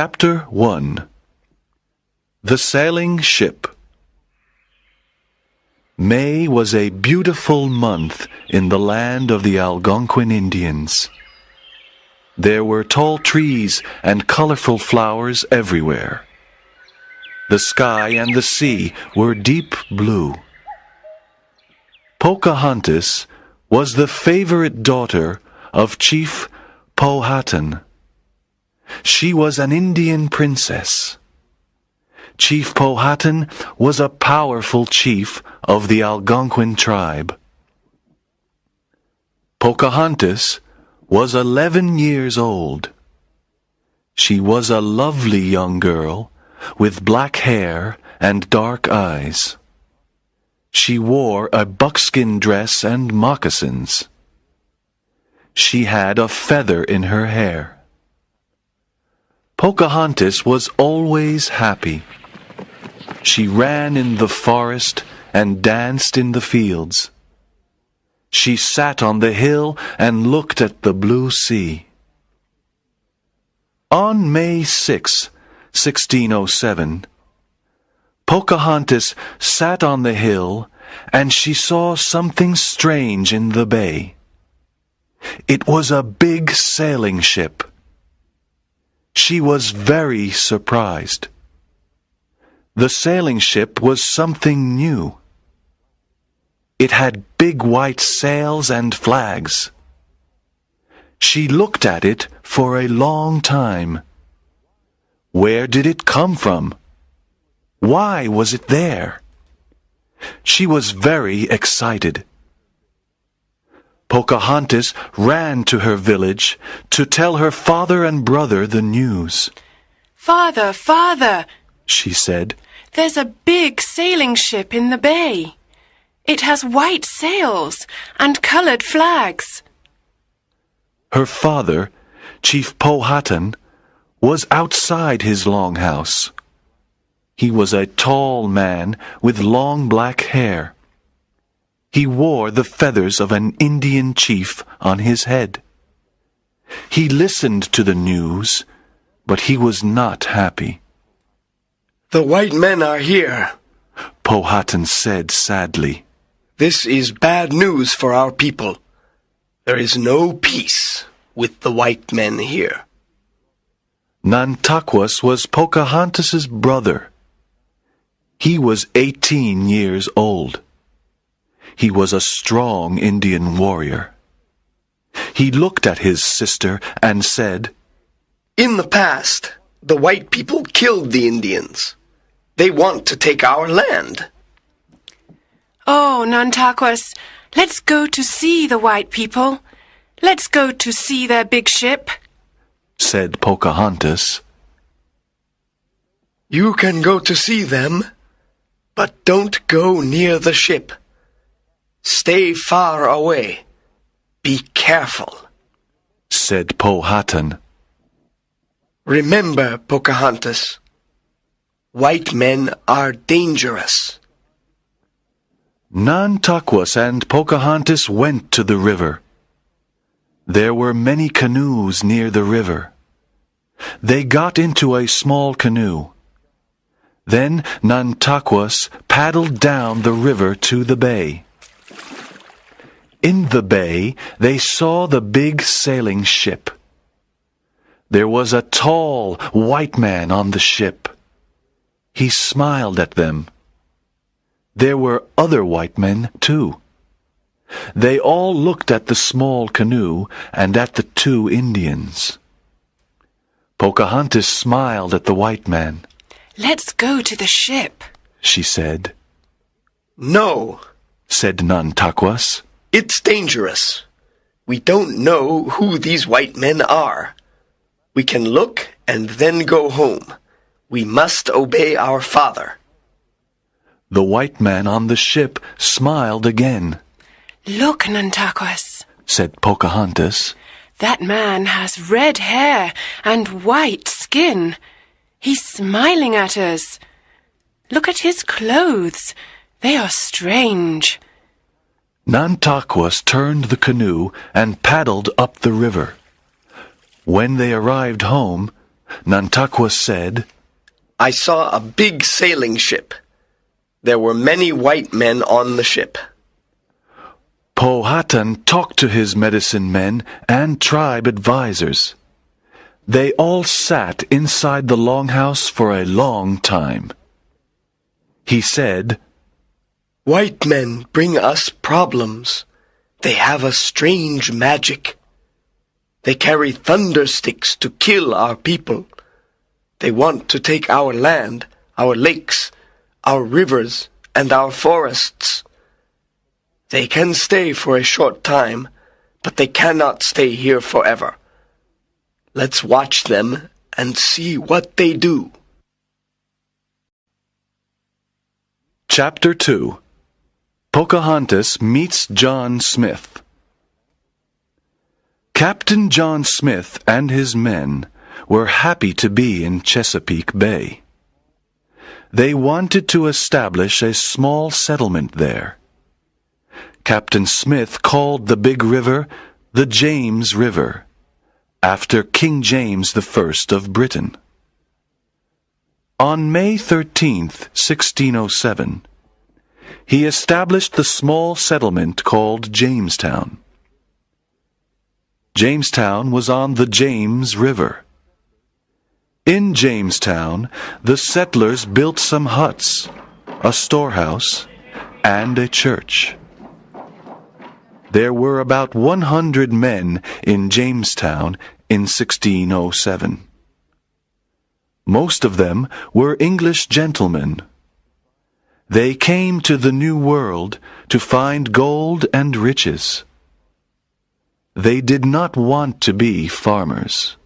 Chapter 1 The Sailing Ship. May was a beautiful month in the land of the Algonquin Indians. There were tall trees and colorful flowers everywhere. The sky and the sea were deep blue. Pocahontas was the favorite daughter of Chief Powhatan. She was an Indian princess. Chief Powhatan was a powerful chief of the Algonquin tribe. Pocahontas was 11 years old. She was a lovely young girl with black hair and dark eyes. She wore a buckskin dress and moccasins. She had a feather in her hair. Pocahontas was always happy. She ran in the forest and danced in the fields. She sat on the hill and looked at the blue sea. On May 6, 1607, Pocahontas sat on the hill and she saw something strange in the bay. It was a big sailing ship. She was very surprised. The sailing ship was something new. It had big white sails and flags. She looked at it for a long time. Where did it come from? Why was it there? She was very excited. Pocahontas ran to her village to tell her father and brother the news. "Father, father," she said, "there's a big sailing ship in the bay. It has white sails and colored flags." Her father, Chief Powhatan, was outside his longhouse. He was a tall man with long black hair. He wore the feathers of an Indian chief on his head. He listened to the news, but he was not happy. "The white men are here," Powhatan said sadly. "This is bad news for our people. There is no peace with the white men here." Nantaquas was Pocahontas's brother. He was 18 years old. He was a strong Indian warrior. He looked at his sister and said, "In the past, the white people killed the Indians. They want to take our land." "Oh, Nantaquas, let's go to see the white people. Let's go to see their big ship," said Pocahontas. "You can go to see them, but don't go near the ship. Stay far away. Be careful," said Powhatan. "Remember, Pocahontas, white men are dangerous." Nantaquas and Pocahontas went to the river. There were many canoes near the river. They got into a small canoe. Then Nantaquas paddled down the river to the bay. In the bay, they saw the big sailing ship. There was a tall white man on the ship. He smiled at them. There were other white men, too. They all looked at the small canoe and at the two Indians. Pocahontas smiled at the white man. "Let's go to the ship," she said. "No," said Nantaquas. "it's dangerous. We don't know who these white men are. We can look and then go home. We must obey our father." The white man on the ship smiled again. "Look, Nantaquas," said Pocahontas. "that man has red hair and white skin. He's smiling at us. Look at his clothes. They are strange." Nantaquas turned the canoe and paddled up the river. When they arrived home, Nantakwa said, I saw a big sailing ship. There were many white men on the ship. Powhatan talked to his medicine men and tribe advisors. They all sat inside the longhouse for a long time. He said, White men bring us problems. They have a strange magic. They carry thunder sticks to kill our people. They want to take our land, our lakes, our rivers, and our forests. They can stay for a short time, but they cannot stay here forever. Let's watch them and see what they do. Chapter 2. Pocahontas meets John Smith. Captain John Smith and his men were happy to be in Chesapeake Bay. They wanted to establish a small settlement there. Captain Smith called the big river the James River, after King James I of Britain. On May 13th, 1607, he established the small settlement called Jamestown. Jamestown was on the James River. In Jamestown, the settlers built some huts, a storehouse, and a church. There were about 100 men in Jamestown in 1607. Most of them were English gentlemen. They came to the New World to find gold and riches. They did not want to be farmers.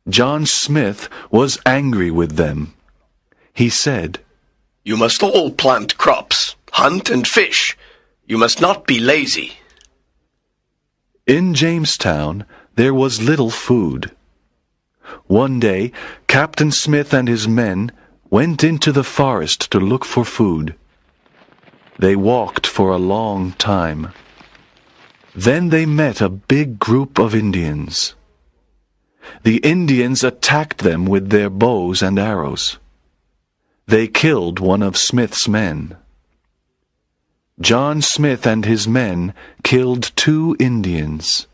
John Smith was angry with them. He said, You must all plant crops, hunt and fish. You must not be lazy. In Jamestown, there was little food. One day, Captain Smith and his men went into the forest to look for food. They walked for a long time. Then they met a big group of Indians. The Indians attacked them with their bows and arrows. They killed one of Smith's men. John Smith and his men killed 2 Indians.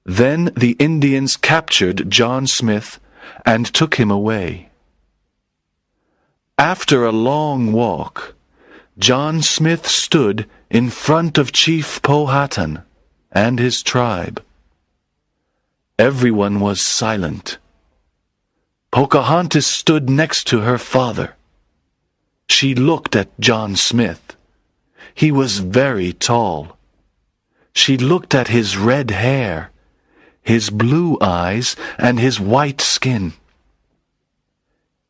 Then the Indians captured John Smith and took him away. After a long walk, John Smith stood in front of Chief Powhatan and his tribe. Everyone was silent. Pocahontas stood next to her father. She looked at John Smith. He was very tall. She looked at his red hair, his blue eyes, and his white skin.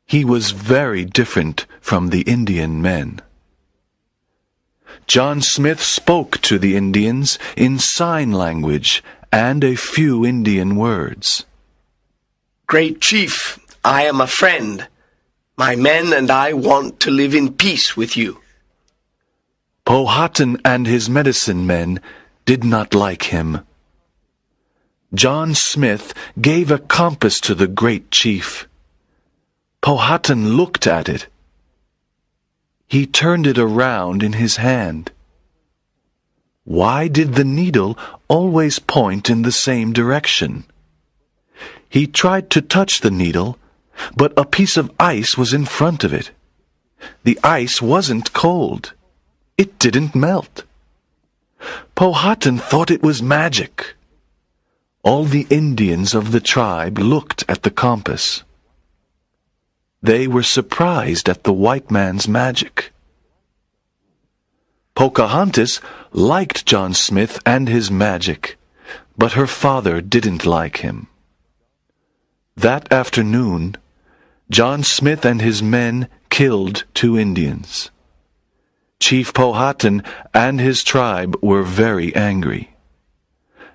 He was very different from the Indian men. John Smith spoke to the Indians in sign language and a few Indian words. Great Chief, I am a friend. My men and I want to live in peace with you. Powhatan and his medicine men did not like him. John Smith gave a compass to the great chief. Powhatan looked at it. He turned it around in his hand. Why did the needle always point in the same direction? He tried to touch the needle, but a piece of ice was in front of it. The ice wasn't cold. It didn't melt. Powhatan thought it was magic. All the Indians of the tribe looked at the compass. They were surprised at the white man's magic. Pocahontas liked John Smith and his magic, but her father didn't like him. That afternoon, John Smith and his men killed 2 Indians. Chief Powhatan and his tribe were very angry.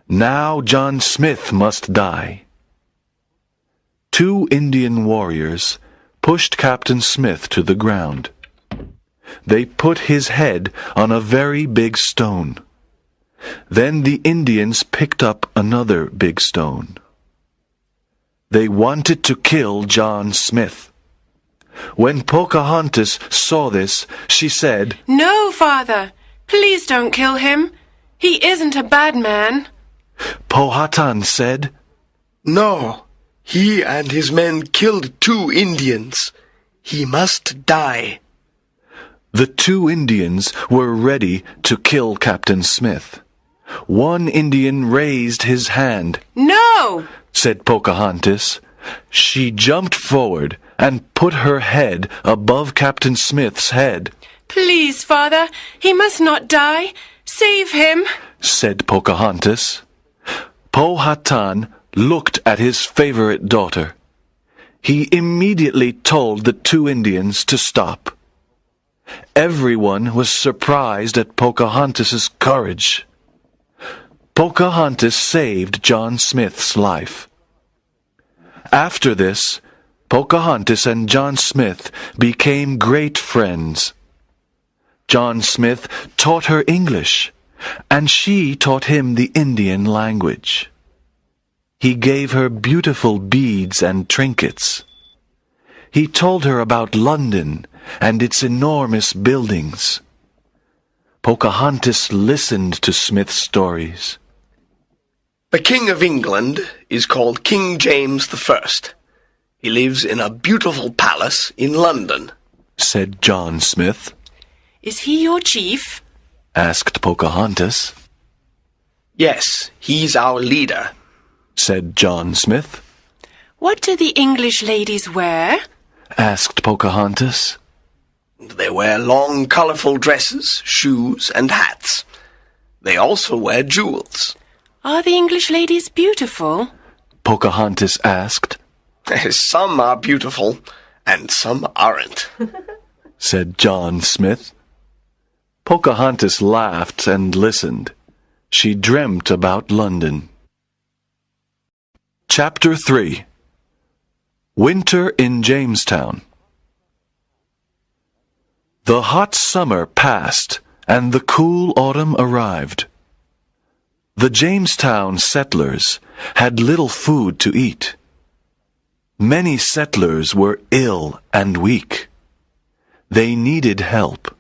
Now John Smith must die. 2 Indian warriors pushed Captain Smith to the ground. They put his head on a very big stone. Then the Indians picked up another big stone. They wanted to kill John Smith. When Pocahontas saw this, she said, "No, Father. Please don't kill him. He isn't a bad man." Powhatan said, No, he and his men killed 2 Indians. He must die. The 2 Indians were ready to kill Captain Smith. One Indian raised his hand. "No!" said Pocahontas. She jumped forward and put her head above Captain Smith's head. "Please, Father, he must not die. Save him," said Pocahontas. Powhatan looked at his favorite daughter. He immediately told the 2 Indians to stop. Everyone was surprised at Pocahontas's courage. Pocahontas saved John Smith's life. After this, Pocahontas and John Smith became great friends. John Smith taught her English, and she taught him the Indian language. He gave her beautiful beads and trinkets. He told her about London and its enormous buildings. Pocahontas listened to Smith's stories. The King of England is called King James I. He lives in a beautiful palace in London, said John Smith. "Is he your chief?" asked Pocahontas. Yes, he's our leader, said John Smith. "What do the English ladies wear?" asked Pocahontas. They wear long, colorful dresses, shoes, and hats. They also wear jewels. "Are the English ladies beautiful?" Pocahontas asked. Some are beautiful, and some aren't, said John Smith. Pocahontas laughed and listened. She dreamt about London. Chapter 3. Winter in Jamestown. The hot summer passed, and the cool autumn arrived. The Jamestown settlers had little food to eat. Many settlers were ill and weak. They needed help.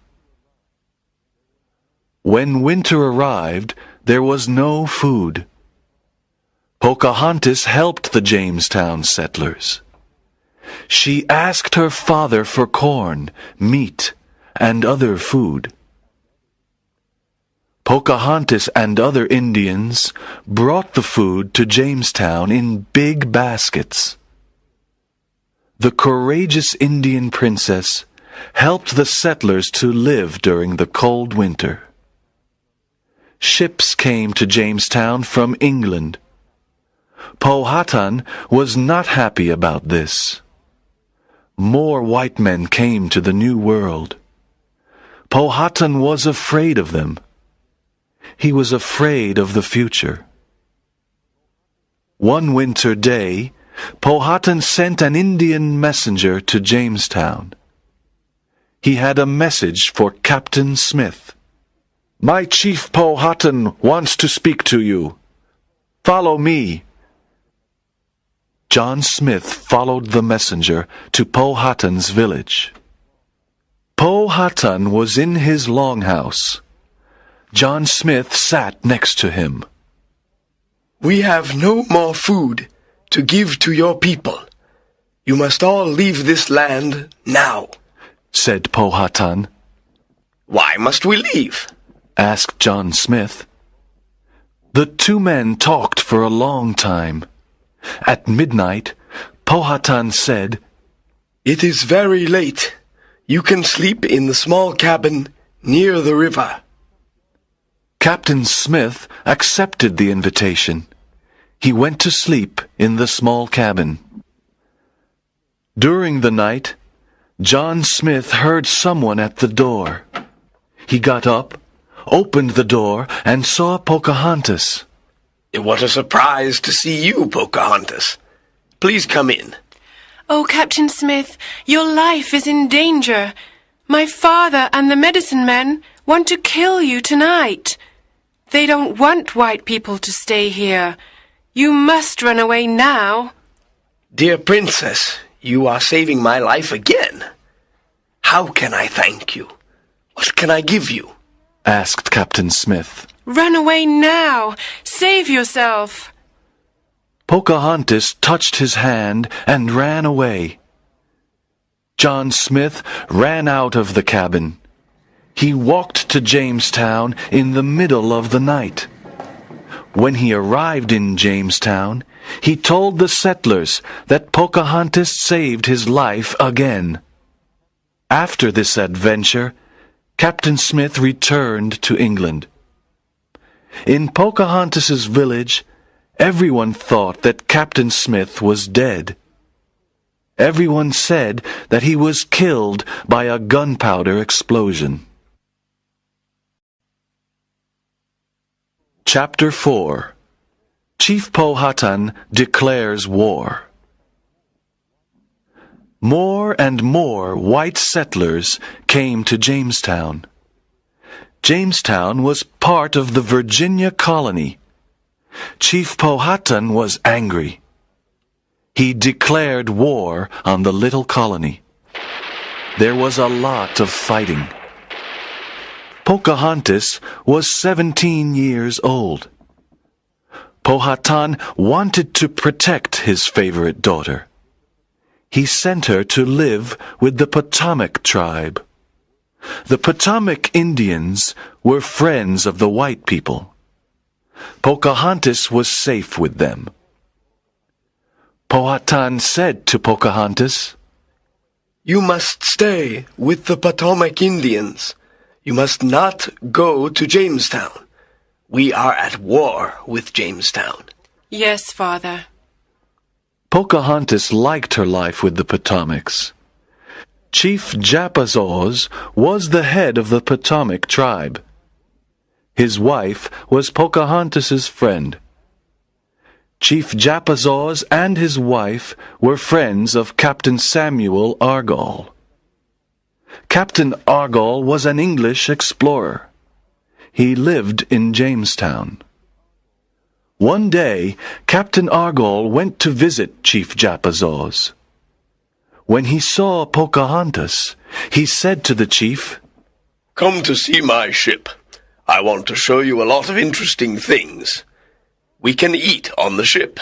When winter arrived, there was no food. Pocahontas helped the Jamestown settlers. She asked her father for corn, meat, and other food. Pocahontas and other Indians brought the food to Jamestown in big baskets. The courageous Indian princess helped the settlers to live during the cold winter. Ships came to Jamestown from England. Powhatan was not happy about this. More white men came to the New World. Powhatan was afraid of them. He was afraid of the future. One winter day, Powhatan sent an Indian messenger to Jamestown. He had a message for Captain Smith. "My chief Powhatan wants to speak to you. Follow me." John Smith followed the messenger to Powhatan's village. Powhatan was in his longhouse. John Smith sat next to him. "We have no more food to give to your people. You must all leave this land now," said Powhatan. "Why must we leave?" asked John Smith. The 2 men talked for a long time. At midnight, Powhatan said, "It is very late. You can sleep in the small cabin near the river." Captain Smith accepted the invitation. He went to sleep in the small cabin. During the night, John Smith heard someone at the door. He got up, opened the door, and saw Pocahontas. "What a surprise to see you, Pocahontas. Please come in." "Oh, Captain Smith, your life is in danger. My father and the medicine men want to kill you tonight. They don't want white people to stay here. You must run away now." Dear Princess, you are saving my life again. How can I thank you? What can I give you? Asked Captain Smith. Run away now! Save yourself! Pocahontas touched his hand and ran away. John Smith ran out of the cabin. He walked to Jamestown in the middle of the night. When he arrived in Jamestown, he told the settlers that Pocahontas saved his life again. After this adventure, Captain Smith returned to England. In Pocahontas's village, everyone thought that Captain Smith was dead. Everyone said that he was killed by a gunpowder explosion. Chapter 4. Chief Powhatan declares war. More and more white settlers came to Jamestown. Jamestown was part of the Virginia colony. Chief Powhatan was angry. He declared war on the little colony. There was a lot of fighting. Pocahontas was 17 years old. Powhatan wanted to protect his favorite daughter. He sent her to live with the Potomac tribe. The Potomac Indians were friends of the white people. Pocahontas was safe with them. Powhatan said to Pocahontas, You must stay with the Potomac Indians. You must not go to Jamestown. We are at war with Jamestown. Yes, Father. Pocahontas liked her life with the Potomacs. Chief Japazaws was the head of the Potomac tribe. His wife was Pocahontas's friend. Chief Japazaws and his wife were friends of Captain Samuel Argall. Captain Argall was an English explorer. He lived in Jamestown. One day, Captain Argall went to visit Chief Japazaws. When he saw Pocahontas, he said to the chief, Come to see my ship. I want to show you a lot of interesting things. We can eat on the ship.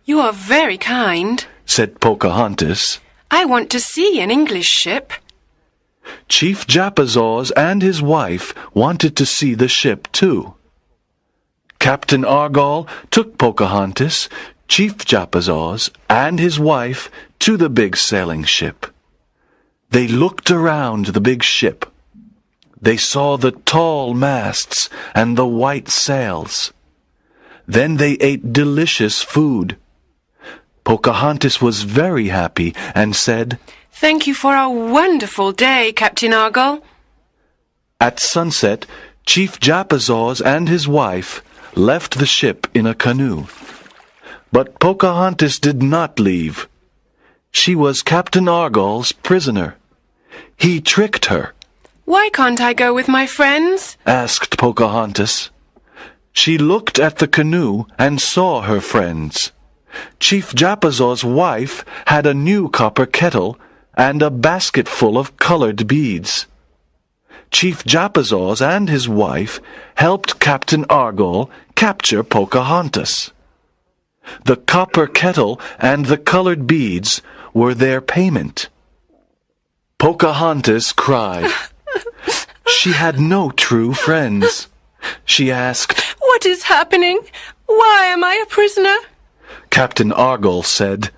You are very kind, said Pocahontas. I want to see an English ship. Chief Japazaws and his wife wanted to see the ship too. Captain Argall took Pocahontas, Chief Japazaws, and his wife to the big sailing ship. They looked around the big ship. They saw the tall masts and the white sails. Then they ate delicious food. Pocahontas was very happy and said, Thank you for a wonderful day, Captain Argall. At sunset, Chief Japazaws and his wife left the ship in a canoe. But Pocahontas did not leave. She was Captain Argall's prisoner. He tricked her. Why can't I go with my friends? Asked Pocahontas. She looked at the canoe and saw her friends. Chief Japazaws' wife had a new copper kettle and a basket full of colored beads. Chief Japazaws and his wife helped Captain Argall capture Pocahontas. The copper kettle and the colored beads were their payment. Pocahontas cried. She had no true friends. She asked, What is happening? Why am I a prisoner? Captain Argall said,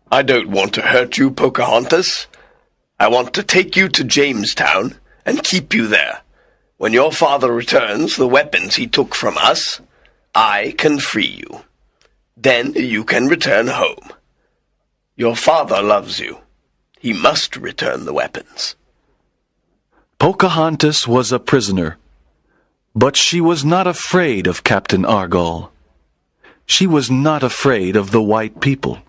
I don't want to hurt you, Pocahontas. I want to take you to Jamestown and keep you there. When your father returns the weapons he took from us, I can free you. Then you can return home. Your father loves you. He must return the weapons. Pocahontas was a prisoner, but she was not afraid of Captain Argall. She was not afraid of the white people.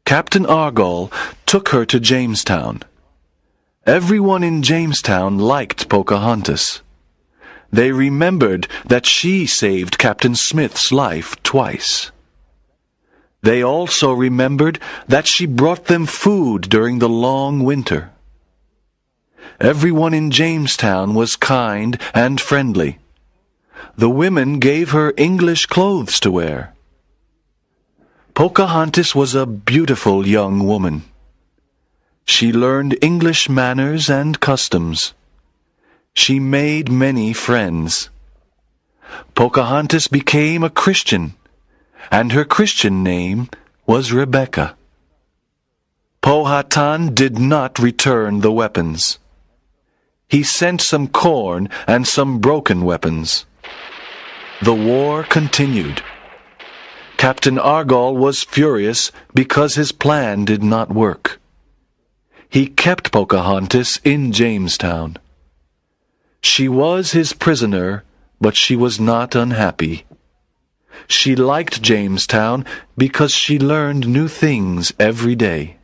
Captain Argall took her to Jamestown. Everyone in Jamestown liked Pocahontas. They remembered that she saved Captain Smith's life twice. They also remembered that she brought them food during the long winter. Everyone in Jamestown was kind and friendly. The women gave her English clothes to wear. Pocahontas was a beautiful young woman. She learned English manners and customs. She made many friends. Pocahontas became a Christian, and her Christian name was Rebecca. Powhatan did not return the weapons. He sent some corn and some broken weapons. The war continued. Captain Argall was furious because his plan did not work. He kept Pocahontas in Jamestown. She was his prisoner, but she was not unhappy. She liked Jamestown because she learned new things every day.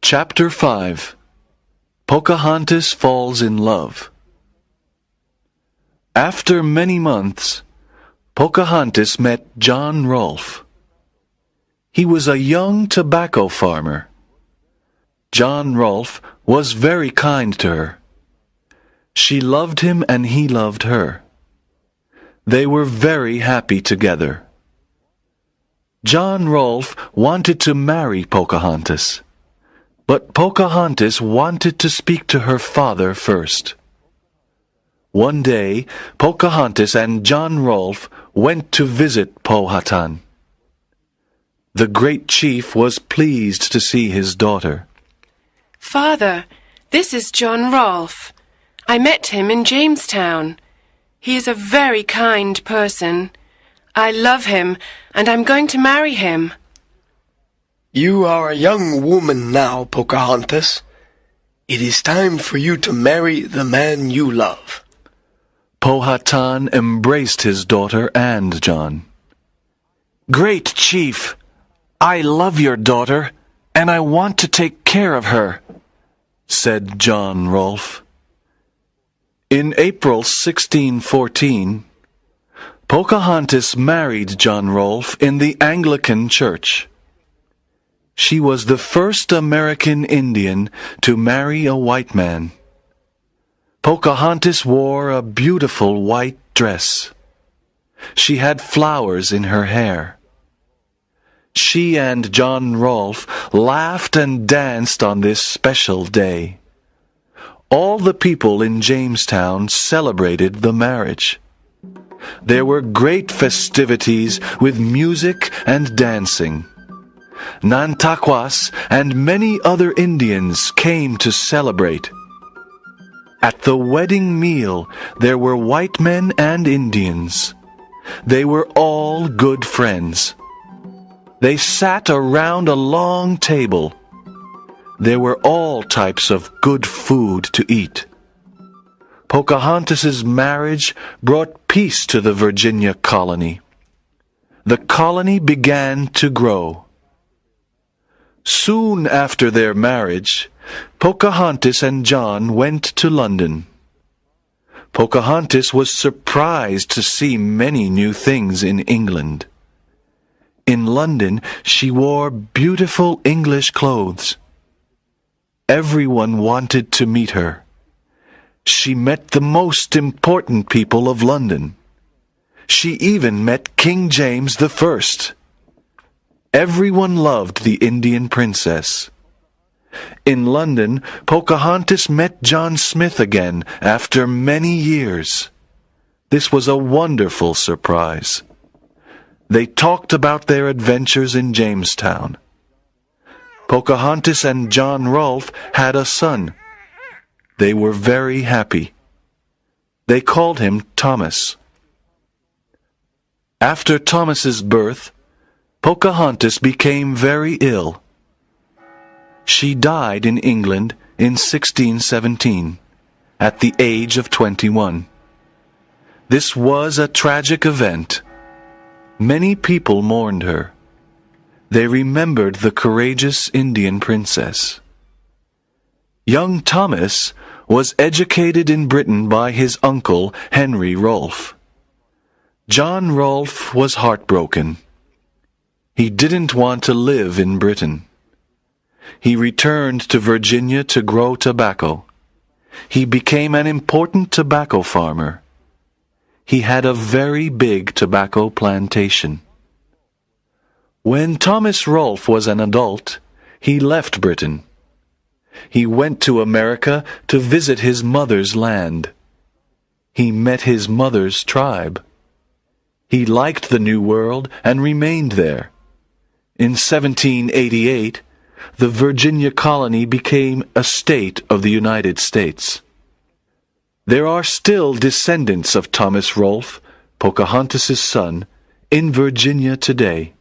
Chapter 5. Pocahontas Falls in Love. After many months, Pocahontas met John Rolfe. He was a young tobacco farmer. John Rolfe was very kind to her. She loved him and he loved her. They were very happy together. John Rolfe wanted to marry Pocahontas, but Pocahontas wanted to speak to her father first. One day, Pocahontas and John Rolfe went to visit Powhatan. The great chief was pleased to see his daughter. Father, this is John Rolfe. I met him in Jamestown. He is a very kind person. I love him, and I'm going to marry him. You are a young woman now, Pocahontas. It is time for you to marry the man you love. Powhatan embraced his daughter and John. Great chief, I love your daughter, and I want to take care of her, said John Rolfe. In April 1614, Pocahontas married John Rolfe in the Anglican Church. She was the first American Indian to marry a white man. Pocahontas wore a beautiful white dress. She had flowers in her hair. She and John Rolfe laughed and danced on this special day. All the people in Jamestown celebrated the marriage. There were great festivities with music and dancing. Nantaquas and many other Indians came to celebrate. At the wedding meal, there were white men and Indians. They were all good friends. They sat around a long table. There were all types of good food to eat. Pocahontas's marriage brought peace to the Virginia colony. The colony began to grow. Soon after their marriage, Pocahontas and John went to London. Pocahontas was surprised to see many new things in England. In London, she wore beautiful English clothes. Everyone wanted to meet her. She met the most important people of London. She even met King James I. Everyone loved the Indian princess. In London, Pocahontas met John Smith again after many years. This was a wonderful surprise. They talked about their adventures in Jamestown. Pocahontas and John Rolfe had a son. They were very happy. They called him Thomas. After Thomas's birth, Pocahontas became very ill. She died in England in 1617, at the age of 21. This was a tragic event. Many people mourned her. They remembered the courageous Indian princess. Young Thomas was educated in Britain by his uncle Henry Rolfe. John Rolfe was heartbroken. He didn't want to live in Britain. He returned to Virginia to grow tobacco. He became an important tobacco farmer. He had a very big tobacco plantation. When Thomas Rolfe was an adult, he left Britain. He went to America to visit his mother's land. He met his mother's tribe. He liked the New World and remained there. In 1788, the Virginia colony became a state of the United States. There are still descendants of Thomas Rolfe, Pocahontas' son, in Virginia today.